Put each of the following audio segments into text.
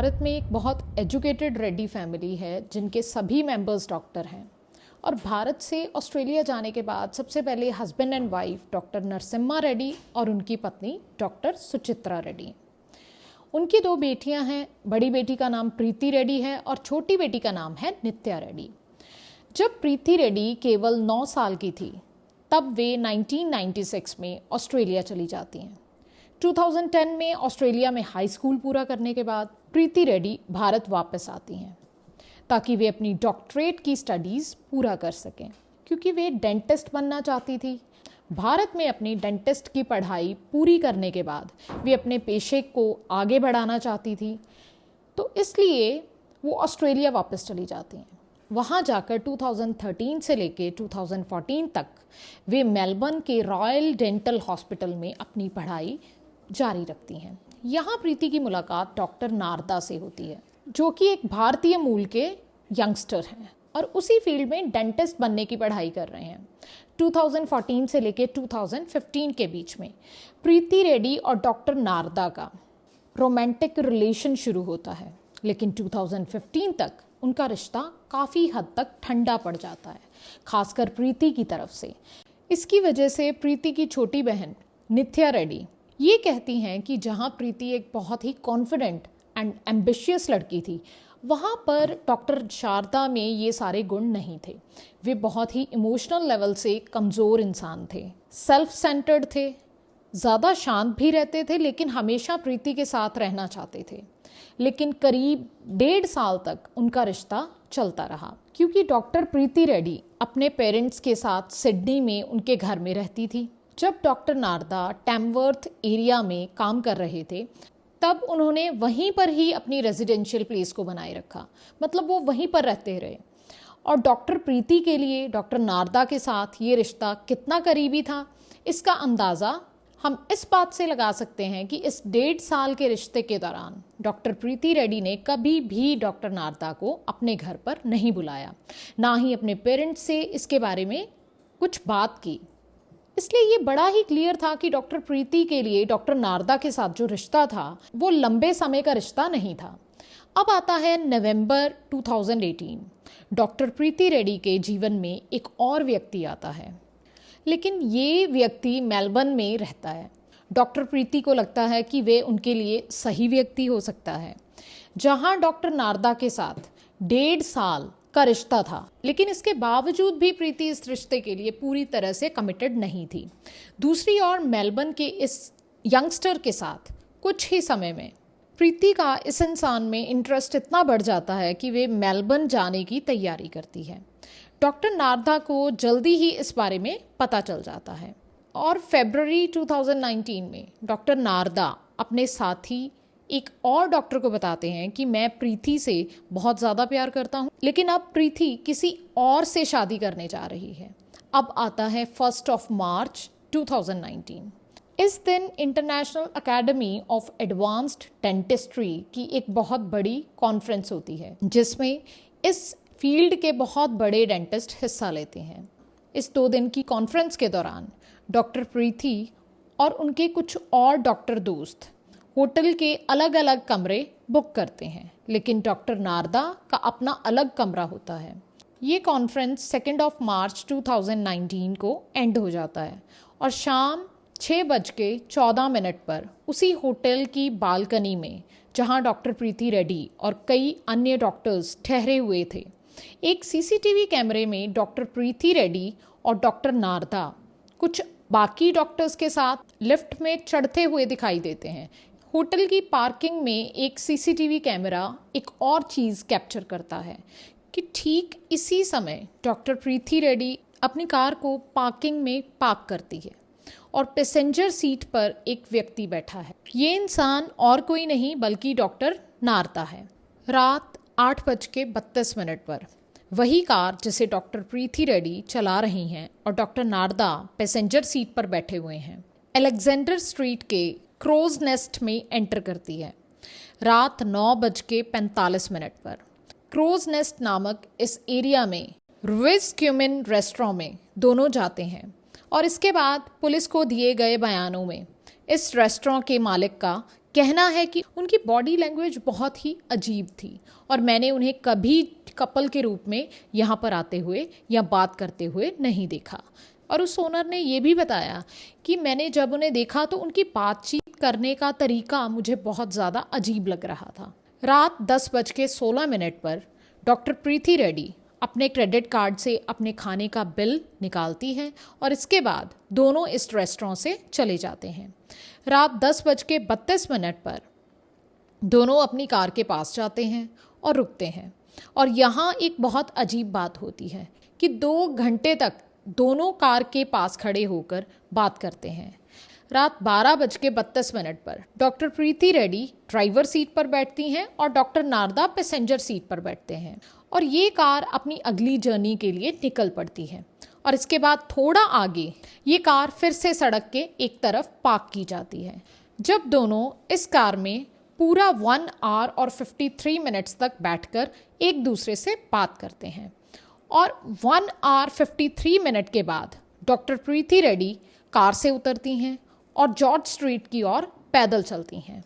भारत में एक बहुत एजुकेटेड रेड्डी फैमिली है जिनके सभी मेंबर्स डॉक्टर हैं और भारत से ऑस्ट्रेलिया जाने के बाद सबसे पहले husband and wife doctor Narasimha Reddy और उनकी पत्नी डॉक्टर सुचित्रा रेड्डी। उनकी दो बेटियां हैं, बड़ी बेटी का नाम प्रीति रेड्डी है और छोटी बेटी का नाम है नित्या रेड्डी। जब प्रीति रेड्डी केवल 9 साल की थी तब वे 1996 में ऑस्ट्रेलिया चली जाती हैं। 2010 में ऑस्ट्रेलिया में हाई स्कूल पूरा करने के बाद प्रीति रेड्डी भारत वापस आती हैं ताकि वे अपनी डॉक्टरेट की स्टडीज़ पूरा कर सकें, क्योंकि वे डेंटिस्ट बनना चाहती थी। भारत में अपनी डेंटिस्ट की पढ़ाई पूरी करने के बाद वे अपने पेशे को आगे बढ़ाना चाहती थी, तो इसलिए वो ऑस्ट्रेलिया वापस चली जाती हैं। वहाँ जाकर 2013 से लेकर 2014 तक वे मेलबर्न के रॉयल डेंटल हॉस्पिटल में अपनी पढ़ाई जारी रखती हैं। यहाँ प्रीति की मुलाकात डॉक्टर नारदा से होती है, जो कि एक भारतीय मूल के यंगस्टर हैं और उसी फील्ड में डेंटिस्ट बनने की पढ़ाई कर रहे हैं। 2014 से लेकर 2015 के बीच में प्रीति रेड्डी और डॉक्टर नारदा का रोमांटिक रिलेशन शुरू होता है, लेकिन 2015 तक उनका रिश्ता काफ़ी हद तक ठंडा पड़ जाता है, खासकर प्रीति की तरफ से। इसकी वजह से प्रीति की छोटी बहन नित्या रेड्डी ये कहती हैं कि जहां प्रीति एक बहुत ही कॉन्फिडेंट एंड एम्बिशियस लड़की थी, वहां पर डॉक्टर शारदा में ये सारे गुण नहीं थे। वे बहुत ही इमोशनल लेवल से कमज़ोर इंसान थे, सेल्फ सेंटर्ड थे, ज़्यादा शांत भी रहते थे, लेकिन हमेशा प्रीति के साथ रहना चाहते थे। लेकिन करीब 1.5 साल तक उनका रिश्ता चलता रहा, क्योंकि डॉक्टर प्रीति रेड्डी अपने पेरेंट्स के साथ सिडनी में उनके घर में रहती थी। जब डॉक्टर नारदा टैमवर्थ एरिया में काम कर रहे थे तब उन्होंने वहीं पर ही अपनी रेजिडेंशियल प्लेस को बनाए रखा, मतलब वो वहीं पर रहते रहे। और डॉक्टर प्रीति के लिए डॉक्टर नारदा के साथ ये रिश्ता कितना करीबी था, इसका अंदाज़ा हम इस बात से लगा सकते हैं कि इस 1.5 साल के रिश्ते के दौरान डॉक्टर प्रीति रेड्डी ने कभी भी डॉक्टर नारदा को अपने घर पर नहीं बुलाया, ना ही अपने पेरेंट्स से इसके बारे में कुछ बात की। इसलिए ये बड़ा ही क्लियर था कि डॉक्टर प्रीति के लिए डॉक्टर नारदा के साथ जो रिश्ता था वो लंबे समय का रिश्ता नहीं था। अब आता है नवंबर 2018। डॉक्टर प्रीति रेड्डी के जीवन में एक और व्यक्ति आता है, लेकिन ये व्यक्ति मेलबर्न में रहता है। डॉक्टर प्रीति को लगता है कि वे उनके लिए सही व्यक्ति हो सकता है। जहां डॉक्टर नारदा के साथ 1.5 साल का रिश्ता था, लेकिन इसके बावजूद भी प्रीति इस रिश्ते के लिए पूरी तरह से कमिटेड नहीं थी। दूसरी ओर मेलबर्न के इस यंगस्टर के साथ कुछ ही समय में प्रीति का इस इंसान में इंटरेस्ट इतना बढ़ जाता है कि वे मेलबर्न जाने की तैयारी करती है। डॉक्टर नारदा को जल्दी ही इस बारे में पता चल जाता है और फरवरी 2019 में डॉक्टर नारदा अपने साथी एक और डॉक्टर को बताते हैं कि मैं प्रीति से बहुत ज़्यादा प्यार करता हूँ, लेकिन अब प्रीति किसी और से शादी करने जा रही है। अब आता है 1 मार्च 2019। इस दिन international academy of advanced dentistry की एक बहुत बड़ी कॉन्फ्रेंस होती है, जिसमें इस फील्ड के बहुत बड़े डेंटिस्ट हिस्सा लेते हैं। इस 2 दिन की कॉन्फ्रेंस के दौरान डॉक्टर प्रीति और उनके कुछ और डॉक्टर दोस्त होटल के अलग अलग कमरे बुक करते हैं, लेकिन डॉक्टर नारदा का अपना अलग कमरा होता है। ये कॉन्फ्रेंस 2 मार्च 2019 को एंड हो जाता है और शाम 6:14 पर उसी होटल की बालकनी में, जहां डॉक्टर प्रीति रेड्डी और कई अन्य डॉक्टर्स ठहरे हुए थे, एक सीसीटीवी कैमरे में डॉक्टर प्रीति रेड्डी और डॉक्टर नारदा कुछ बाकी डॉक्टर्स के साथ लिफ्ट में चढ़ते हुए दिखाई देते हैं। होटल की पार्किंग में एक सीसीटीवी कैमरा एक और चीज़ कैप्चर करता है कि ठीक इसी समय डॉक्टर प्रीति रेड्डी अपनी कार को पार्किंग में पार्क करती है और पैसेंजर सीट पर एक व्यक्ति बैठा है। ये इंसान और कोई नहीं बल्कि डॉक्टर नारदा है। रात 8:32 पर वही कार जिसे डॉक्टर प्रीति रेड्डी चला रही हैं और डॉक्टर नारदा पैसेंजर सीट पर बैठे हुए हैं, अलेक्जेंडर स्ट्रीट के क्रोज नेस्ट में एंटर करती है। रात 9:45 पर क्रोज नेस्ट नामक इस एरिया में रुइस क्यूमिन रेस्टोरेंट में दोनों जाते हैं और इसके बाद पुलिस को दिए गए बयानों में इस रेस्टोरेंट के मालिक का कहना है कि उनकी बॉडी लैंग्वेज बहुत ही अजीब थी और मैंने उन्हें कभी कपल के रूप में यहाँ पर आते हुए या बात करते हुए नहीं देखा। और उस ओनर ने ये भी बताया कि मैंने जब उन्हें देखा तो उनकी बातचीत करने का तरीका मुझे बहुत ज़्यादा अजीब लग रहा था। रात 10:16 पर डॉक्टर प्रीति रेड्डी अपने क्रेडिट कार्ड से अपने खाने का बिल निकालती हैं और इसके बाद दोनों इस रेस्टोरेंट से चले जाते हैं। रात 10:32 पर दोनों अपनी कार के पास जाते हैं और रुकते हैं। और यहाँ एक बहुत अजीब बात होती है कि 2 घंटे तक दोनों कार के पास खड़े होकर बात करते हैं। रात 12:32 पर डॉक्टर प्रीति रेड्डी ड्राइवर सीट पर बैठती हैं और डॉक्टर नारदा पैसेंजर सीट पर बैठते हैं और ये कार अपनी अगली जर्नी के लिए निकल पड़ती है। और इसके बाद थोड़ा आगे ये कार फिर से सड़क के एक तरफ पार्क की जाती है। जब दोनों इस कार में पूरा 1 आवर और 53 मिनट्स तक बैठकर एक दूसरे से बात करते हैं और 1 आवर 53 मिनट के बाद डॉक्टर प्रीति रेड्डी कार से उतरती हैं और जॉर्ज स्ट्रीट की ओर पैदल चलती हैं।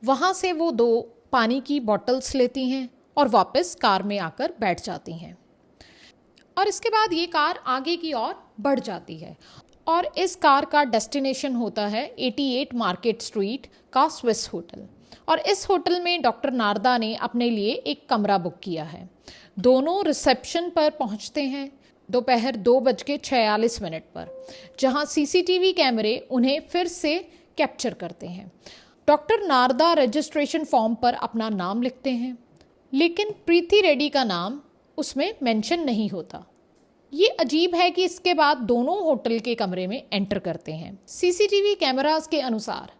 वहाँ से वो 2 पानी की बॉटल्स लेती हैं और वापस कार में आकर बैठ जाती हैं। और इसके बाद ये कार आगे की ओर बढ़ जाती है और इस कार का डेस्टिनेशन होता है 88 मार्केट स्ट्रीट का स्विस होटल। और इस होटल में डॉक्टर नारदा ने अपने लिए एक कमरा बुक किया है। दोनों रिसेप्शन पर पहुंचते हैं दोपहर 2:46 पर, जहां सीसीटीवी कैमरे उन्हें फिर से कैप्चर करते हैं। डॉक्टर नारदा रजिस्ट्रेशन फॉर्म पर अपना नाम लिखते हैं, लेकिन प्रीति रेड्डी का नाम उसमें मेंशन नहीं होता। ये अजीब है कि इसके बाद दोनों होटल के कमरे में एंटर करते हैं। सीसीटीवी कैमरास के अनुसार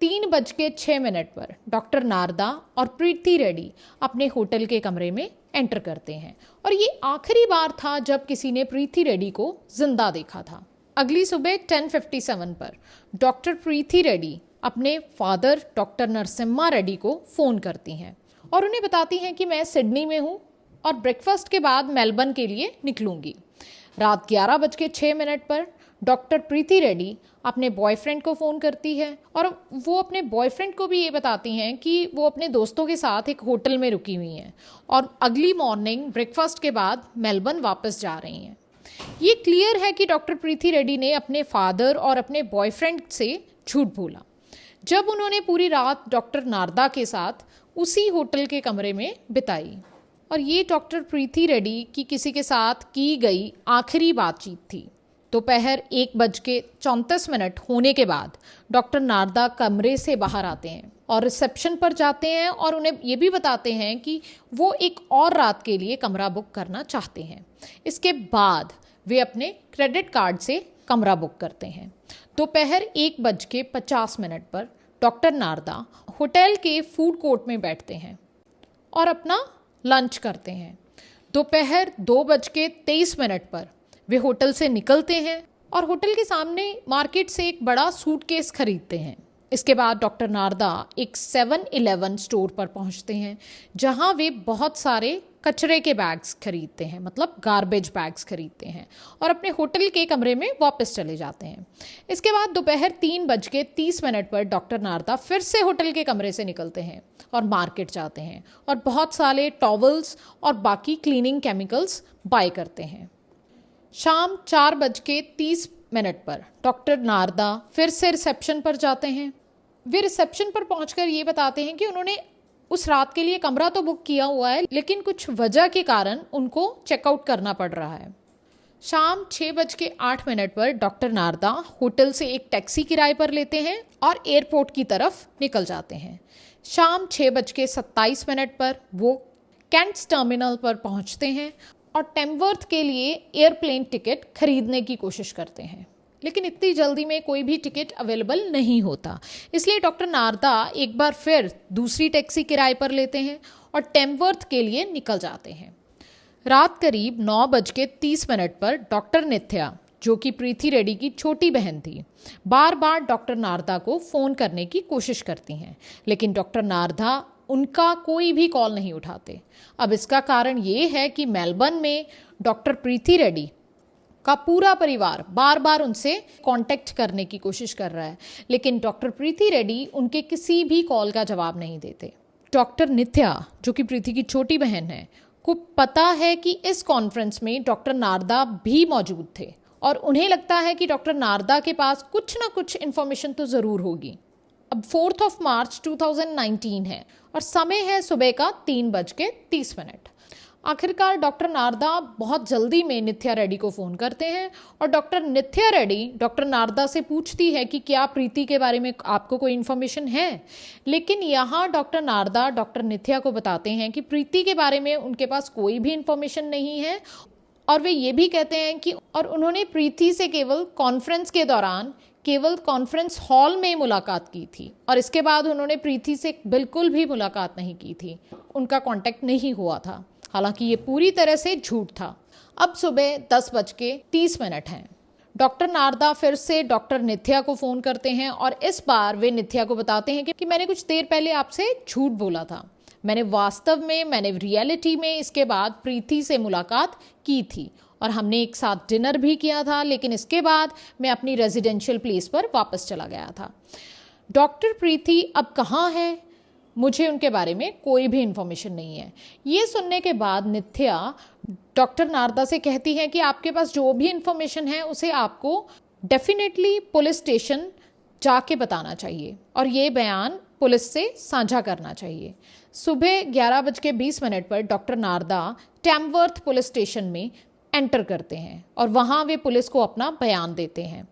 3:06 पर डॉक्टर नारदा और प्रीति रेड्डी अपने होटल के कमरे में एंटर करते हैं और ये आखिरी बार था जब किसी ने प्रीति रेड्डी को जिंदा देखा था। अगली सुबह 10:57 पर डॉक्टर प्रीति रेड्डी अपने फादर डॉक्टर नरसिम्हा रेड्डी को फ़ोन करती हैं और उन्हें बताती हैं कि मैं सिडनी में हूँ और ब्रेकफास्ट के बाद मेलबर्न के लिए निकलूँगी। रात 11:06 पर डॉक्टर प्रीति रेड्डी अपने बॉयफ्रेंड को फ़ोन करती है और वो अपने बॉयफ्रेंड को भी ये बताती हैं कि वो अपने दोस्तों के साथ एक होटल में रुकी हुई हैं और अगली मॉर्निंग ब्रेकफास्ट के बाद मेलबर्न वापस जा रही हैं। ये क्लियर है कि डॉक्टर प्रीति रेड्डी ने अपने फादर और अपने बॉयफ्रेंड से झूठ बोला जब उन्होंने पूरी रात डॉक्टर नारदा के साथ उसी होटल के कमरे में बिताई। और ये डॉक्टर प्रीति रेड्डी की किसी के साथ की गई आखिरी बातचीत थी। दोपहर 1:34 होने के बाद डॉक्टर नारदा कमरे से बाहर आते हैं और रिसेप्शन पर जाते हैं और उन्हें ये भी बताते हैं कि वो एक और रात के लिए कमरा बुक करना चाहते हैं। इसके बाद वे अपने क्रेडिट कार्ड से कमरा बुक करते हैं। दोपहर 1:50 पर डॉक्टर नारदा होटल के फूड कोर्ट में बैठते हैं और अपना लंच करते हैं। दोपहर 2:23 पर वे होटल से निकलते हैं और होटल के सामने मार्केट से एक बड़ा सूटकेस खरीदते हैं। इसके बाद डॉक्टर नारदा एक 7-Eleven स्टोर पर पहुंचते हैं जहां वे बहुत सारे कचरे के बैग्स खरीदते हैं, मतलब गार्बेज बैग्स खरीदते हैं और अपने होटल के कमरे में वापस चले जाते हैं। इसके बाद दोपहर 3:30 पर डॉक्टर नारदा फिर से होटल के कमरे से निकलते हैं और मार्केट जाते हैं और बहुत सारे टॉवल्स और बाकी क्लीनिंग केमिकल्स बाय करते हैं। शाम 4:30 पर डॉक्टर नारदा फिर से रिसेप्शन पर जाते हैं। वे रिसेप्शन पर पहुंचकर ये बताते हैं कि उन्होंने उस रात के लिए कमरा तो बुक किया हुआ है, लेकिन कुछ वजह के कारण उनको चेकआउट करना पड़ रहा है। शाम 6:08 पर डॉक्टर नारदा होटल से एक टैक्सी किराए पर लेते हैं और एयरपोर्ट की तरफ निकल जाते हैं। शाम 6:27 पर वो कैंट्स टर्मिनल पर पहुंचते हैं और टेमवर्थ के लिए एयरप्लेन टिकट खरीदने की कोशिश करते हैं, लेकिन इतनी जल्दी में कोई भी टिकट अवेलेबल नहीं होता। इसलिए डॉक्टर नारदा एक बार फिर दूसरी टैक्सी किराए पर लेते हैं और टेमवर्थ के लिए निकल जाते हैं। रात करीब 9:30 पर डॉक्टर नित्या, जो कि प्रीति रेड्डी की छोटी बहन थी, बार बार डॉक्टर नारदा को फ़ोन करने की कोशिश करती हैं, लेकिन डॉक्टर नारदा उनका कोई भी कॉल नहीं उठाते। अब इसका कारण ये है कि मेलबर्न में डॉक्टर प्रीति रेड्डी का पूरा परिवार बार बार उनसे कांटेक्ट करने की कोशिश कर रहा है, लेकिन डॉक्टर प्रीति रेड्डी उनके किसी भी कॉल का जवाब नहीं देते। डॉक्टर नित्या, जो कि प्रीति की छोटी बहन है, को पता है कि इस कॉन्फ्रेंस में डॉक्टर नारदा भी मौजूद थे और उन्हें लगता है कि डॉक्टर नारदा के पास कुछ ना कुछ इन्फॉर्मेशन तो ज़रूर होगी। अब 4 मार्च 2019 है और समय है सुबह का 3:30। आखिरकार डॉक्टर नारदा बहुत जल्दी में नित्या रेड्डी को फ़ोन करते हैं और डॉक्टर नित्या रेड्डी डॉक्टर नारदा से पूछती है कि क्या प्रीति के बारे में आपको कोई इन्फॉर्मेशन है। लेकिन यहाँ डॉक्टर नारदा डॉक्टर नित्या को बताते हैं कि प्रीति के बारे में उनके पास कोई भी इन्फॉर्मेशन नहीं है और वे ये भी कहते हैं कि और उन्होंने प्रीति से केवल कॉन्फ्रेंस के दौरान केवल कॉन्फ्रेंस हॉल में मुलाकात की थी और इसके बाद उन्होंने प्रीति से बिल्कुल भी मुलाकात नहीं की थी, उनका कांटेक्ट नहीं हुआ था। हालांकि ये पूरी तरह से झूठ था। अब सुबह 10:30 हैं। डॉक्टर नारदा फिर से डॉक्टर नित्या को फ़ोन करते हैं और इस बार वे नित्या को बताते हैं कि मैंने कुछ देर पहले आपसे झूठ बोला था। मैंने रियलिटी में इसके बाद प्रीति से मुलाकात की थी और हमने एक साथ डिनर भी किया था, लेकिन इसके बाद मैं अपनी रेजिडेंशियल प्लेस पर वापस चला गया था। डॉक्टर प्रीति अब कहाँ है, मुझे उनके बारे में कोई भी इन्फॉर्मेशन नहीं है। ये सुनने के बाद नित्या डॉक्टर नारदा से कहती है कि आपके पास जो भी इन्फॉर्मेशन है उसे आपको डेफिनेटली पुलिस स्टेशन जाके बताना चाहिए और ये बयान पुलिस से साझा करना चाहिए। सुबह 11:20 पर doctor Narada Tamworth police station में एंटर करते हैं और वहाँ वे पुलिस को अपना बयान देते हैं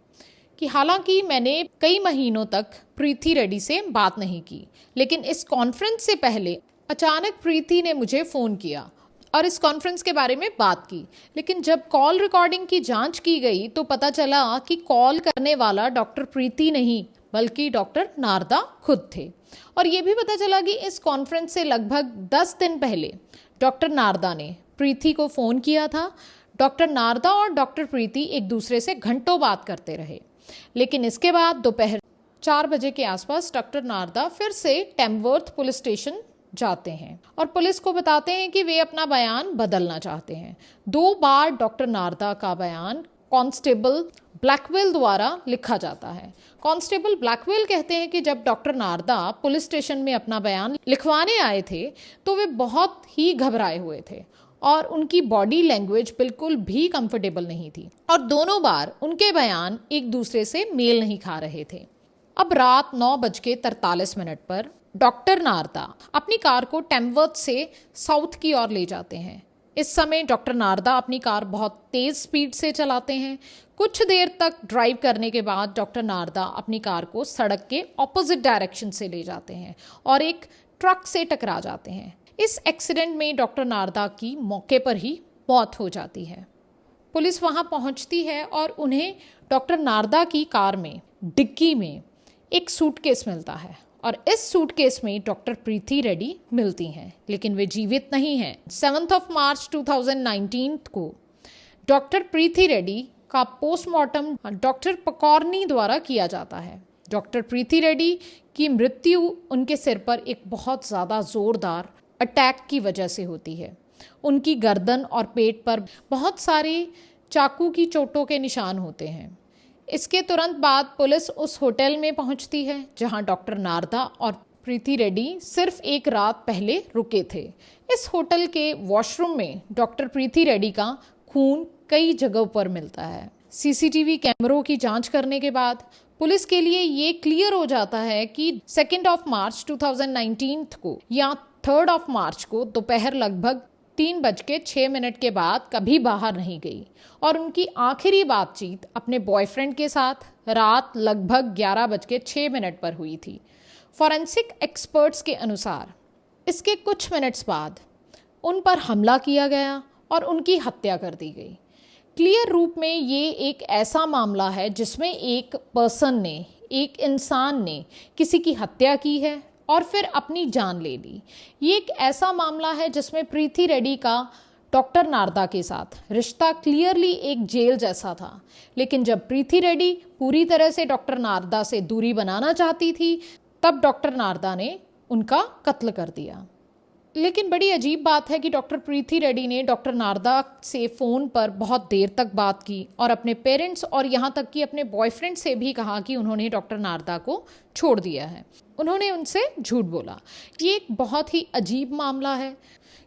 कि हालांकि मैंने कई महीनों तक प्रीति रेड्डी से बात नहीं की, लेकिन इस कॉन्फ्रेंस से पहले अचानक प्रीति ने मुझे फ़ोन किया और इस कॉन्फ्रेंस के बारे में बात की। लेकिन जब कॉल रिकॉर्डिंग की जांच की गई तो पता चला कि कॉल करने वाला डॉक्टर प्रीति नहीं बल्कि डॉक्टर नारदा खुद थे। और ये भी पता चला कि इस कॉन्फ्रेंस से लगभग 10 दिन पहले डॉक्टर नारदा ने प्रीति को फ़ोन किया था। डॉक्टर नारदा और डॉक्टर प्रीति एक दूसरे से घंटों बात करते रहे, लेकिन इसके बाद दोपहर 4 बजे के आसपास डॉक्टर नारदा फिर से टैमवर्थ पुलिस स्टेशन जाते हैं और पुलिस को बताते हैं कि वे अपना बयान बदलना चाहते हैं। 2 बार डॉक्टर नारदा का बयान कांस्टेबल ब्लैकवेल द्वारा लिखा जाता है। कांस्टेबल ब्लैकवेल कहते हैं कि जब डॉक्टर नारदा पुलिस स्टेशन में अपना बयान लिखवाने आए थे तो वे बहुत ही घबराए हुए थे और उनकी बॉडी लैंग्वेज बिल्कुल भी कंफर्टेबल नहीं थी और दोनों बार उनके बयान एक दूसरे से मेल नहीं खा रहे थे। अब रात 9:43 पर डॉक्टर नारदा अपनी कार को टैमवर्थ से साउथ की ओर ले जाते हैं। इस समय डॉक्टर नारदा अपनी कार बहुत तेज़ स्पीड से चलाते हैं। कुछ देर तक ड्राइव करने के बाद डॉक्टर नारदा अपनी कार को सड़क के ऑपोजिट डायरेक्शन से ले जाते हैं और एक ट्रक से टकरा जाते हैं। इस एक्सीडेंट में डॉक्टर नारदा की मौके पर ही मौत हो जाती है। पुलिस वहां पहुंचती है और उन्हें डॉक्टर नारदा की कार में डिग्गी में एक सूटकेस मिलता है और इस सूटकेस में डॉक्टर प्रीति रेड्डी मिलती हैं, लेकिन वे जीवित नहीं हैं। 7 मार्च 2019 को डॉक्टर प्रीति रेड्डी का पोस्टमार्टम डॉक्टर पकौरनी द्वारा किया जाता है। डॉक्टर प्रीति रेड्डी की मृत्यु उनके सिर पर एक बहुत ज़्यादा ज़ोरदार अटैक की वजह से होती है। उनकी गर्दन और पेट पर बहुत सारे चाकू की चोटों के निशान होते हैं। इसके तुरंत बाद पुलिस उस होटल में पहुंचती है जहां डॉक्टर नारदा और प्रीति रेड्डी सिर्फ एक रात पहले रुके थे। इस होटल के वॉशरूम में डॉक्टर प्रीति रेड्डी का खून कई जगहों पर मिलता है। सीसीटीवी कैमरों की जांच करने के बाद पुलिस के लिए ये क्लियर हो जाता है कि 2 मार्च 2019 को या 3 मार्च को दोपहर लगभग 3:06 के बाद कभी बाहर नहीं गई और उनकी आखिरी बातचीत अपने बॉयफ्रेंड के साथ रात लगभग 11:06 पर हुई थी। फॉरेंसिक एक्सपर्ट्स के अनुसार इसके कुछ मिनट्स बाद उन पर हमला किया गया और उनकी हत्या कर दी गई। क्लियर रूप में ये एक ऐसा मामला है जिसमें एक पर्सन ने, एक इंसान ने किसी की हत्या की है और फिर अपनी जान ले ली। ये एक ऐसा मामला है जिसमें प्रीति रेड्डी का डॉक्टर नारदा के साथ रिश्ता क्लियरली एक जेल जैसा था, लेकिन जब प्रीति रेड्डी पूरी तरह से डॉक्टर नारदा से दूरी बनाना चाहती थी तब डॉक्टर नारदा ने उनका कत्ल कर दिया। लेकिन बड़ी अजीब बात है कि डॉक्टर प्रीति रेड्डी ने डॉक्टर नारदा से फ़ोन पर बहुत देर तक बात की और अपने पेरेंट्स और यहाँ तक कि अपने बॉयफ्रेंड से भी कहा कि उन्होंने डॉक्टर नारदा को छोड़ दिया है। उन्होंने उनसे झूठ बोला। ये एक बहुत ही अजीब मामला है,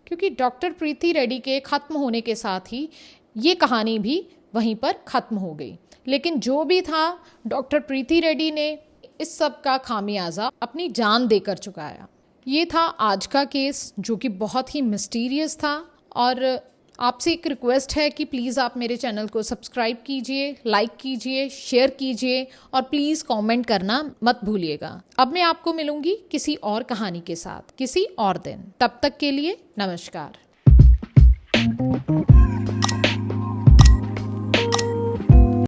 क्योंकि डॉक्टर प्रीति रेड्डी के ख़त्म होने के साथ ही ये कहानी भी वहीं पर ख़त्म हो गई। लेकिन जो भी था, डॉक्टर प्रीति रेड्डी ने इस सब का खामियाजा अपनी जान देकर चुकाया। ये था आज का केस, जो कि बहुत ही मिस्टीरियस था। और आपसे एक रिक्वेस्ट है कि प्लीज़ आप मेरे चैनल को सब्सक्राइब कीजिए, लाइक कीजिए, शेयर कीजिए और प्लीज़ कमेंट करना मत भूलिएगा। अब मैं आपको मिलूंगी किसी और कहानी के साथ किसी और दिन। तब तक के लिए नमस्कार।